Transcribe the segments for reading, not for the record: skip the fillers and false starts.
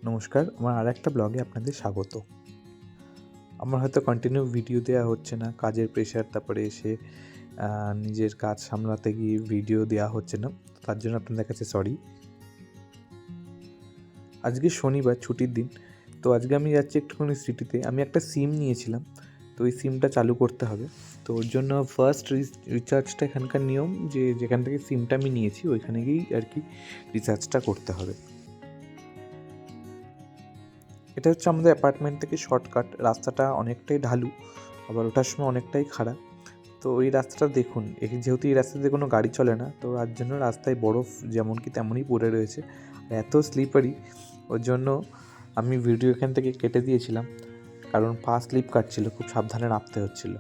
নমস্কার, আমার আরেকটা ব্লগে আপনাদের স্বাগত। আমার হয়তো কন্টিনিউ ভিডিও দেওয়া হচ্ছে না, কাজের প্রেশার, তারপরে এসে নিজের কাজ সামলাতে গিয়ে ভিডিও দেওয়া হচ্ছে না, তার জন্য আপনাদের কাছে সরি। আজকে শনিবার, ছুটির দিন। তো আজকে আমি যাচ্ছি একটুখানি সিটিতে। আমি একটা সিম নিয়েছিলাম, তো ওই সিমটা চালু করতে হবে। তো ওর জন্য ফার্স্ট রিচার্জটা এখানকার নিয়ম যে যেখান থেকে সিমটা আমি নিয়েছি ওইখানে গিয়েই আর কি রিচার্জটা করতে হবে। এটা হচ্ছে আমাদের অ্যাপার্টমেন্ট থেকে শর্টকাট। রাস্তাটা অনেকটাই ঢালু, আবার ওঠার সময় অনেকটাই খারাপ। তো ওই রাস্তাটা দেখুন, যেহেতু এই রাস্তাতে কোনো গাড়ি চলে না, তো তার জন্য রাস্তায় বরফ যেমন কি তেমনই পড়ে রয়েছে, আর এত স্লিপারি। ওর জন্য আমি ভিডিও এখান থেকে কেটে দিয়েছিলাম, কারণ পা স্লিপ কাটছিল, খুব সাবধানে নামতে হচ্ছিলো।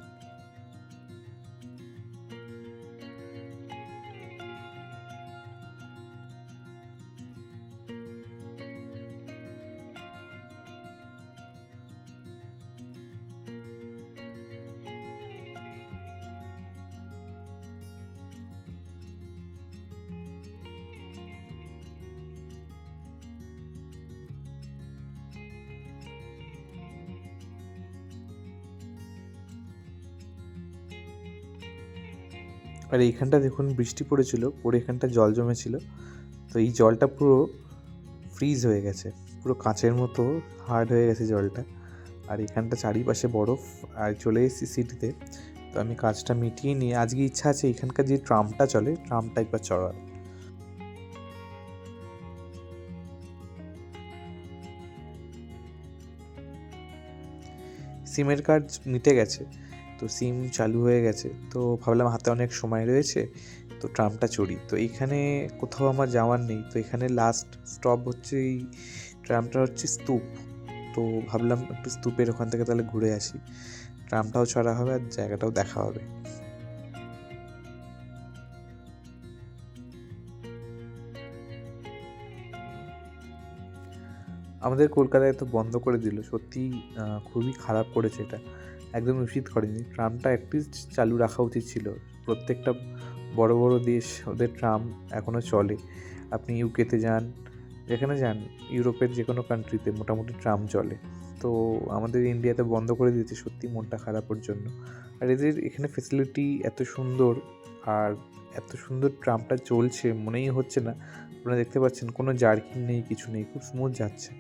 আর এইখানটা দেখুন বৃষ্টি পড়েছিল, পরে এখানটা জল জমেছিল। তো এই জলটা পুরো ফ্রিজ হয়ে গেছে, পুরো কাঁচের মতো হার্ড হয়ে গেছে জলটা। আর এখানটা চারিপাশে বরফ। আর চলে এসেছি সিটিতে। তো আমি কাজটা মিটিয়ে নিয়ে আজকে ইচ্ছা আছে এখানকার যে ট্রামটা চলে, ট্রামটা একবার চড়ার। সিমের কার্ড মিটে গেছে, তো সিম চালু হয়ে গেছে। তো ভাবলাম হাতে অনেক সময় রয়েছে, তো ট্রামটা চড়ি। তো এইখানে কোথাও আমার যাওয়ার নেই, তো এখানে লাস্ট স্টপ হচ্ছে এই ট্রামটা হচ্ছে স্তূপ। তো ভাবলাম একটু স্তূপের ওখান থেকে তাহলে ঘুরে আসি, ট্রামটাও চড়া হবে আর জায়গাটাও দেখা হবে। আমাদের কলকাতায় তো বন্ধ করে দিল, সত্যি খুবই খারাপ করেছে এটা, একদম উচিত করেনি। ট্রামটা অ্যাটলিস্ট চালু রাখা উচিত ছিল। প্রত্যেকটা বড় বড় দেশ ওদের ট্রাম এখনও চলে। আপনি ইউকেতে যান, যেখানে যান, ইউরোপের যে কোনো কান্ট্রিতে মোটামুটি ট্রাম চলে। তো আমাদের ইন্ডিয়াতে বন্ধ করে দিয়েছে, সত্যি মনটা খারাপের জন্য। আর এদের এখানে ফেসিলিটি এত সুন্দর, আর এত সুন্দর ট্রামটা চলছে, মনেই হচ্ছে না। আপনারা দেখতে পাচ্ছেন কোনো জার্কিং নেই, কিছু নেই, খুব স্মুথ যাচ্ছে।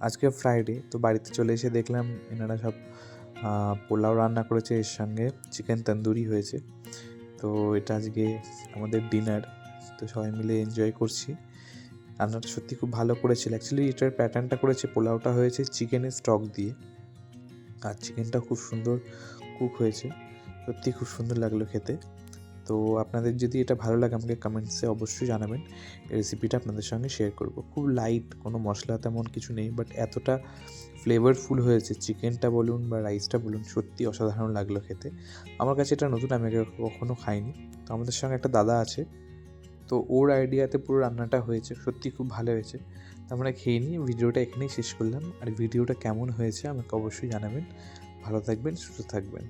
আজকে ফ্রাইডে, তো বাড়িতে চলে এসে দেখলাম এনারা সব পোলাও রান্না করেছে, এর সঙ্গে চিকেন তন্দুরি হয়েছে। তো এটা আজকে আমাদের ডিনার। তো সবাই মিলে এনজয় করছি। রান্নাটা সত্যি খুব ভালো করেছিল। অ্যাকচুয়ালি এটার প্যাটার্নটা করেছে, পোলাওটা হয়েছে চিকেনের স্টক দিয়ে, আর চিকেনটা খুব সুন্দর কুক হয়েছে, সত্যি খুব সুন্দর লাগলো খেতে। তো আপনাদের যদি এটা ভালো লাগে আমাকে কমেন্টসে অবশ্যই জানাবেন। এই রেসিপিটা আপনাদের সঙ্গে শেয়ার করব। খুব লাইট, কোনো মশলা তেমন কিছু নেই, বাট এতটা ফ্লেভারফুল হয়েছে চিকেনটা বলুন বা রাইসটা বলুন, সত্যি অসাধারণ লাগলো খেতে। আমার কাছে এটা নতুন, আমি আগে কখনো খাইনি। তো আমাদের সঙ্গে একটা দাদা আছে, তো ওর আইডিয়াতে পুরো রান্নাটা হয়েছে, সত্যি খুব ভালো হয়েছে। তো আমরা খেয়ে নিয়ে ভিডিওটা এখানেই শেষ করলাম। আর ভিডিওটা কেমন হয়েছে আমাকে অবশ্যই জানাবেন। ভালো থাকবেন, সুস্থ থাকবেন।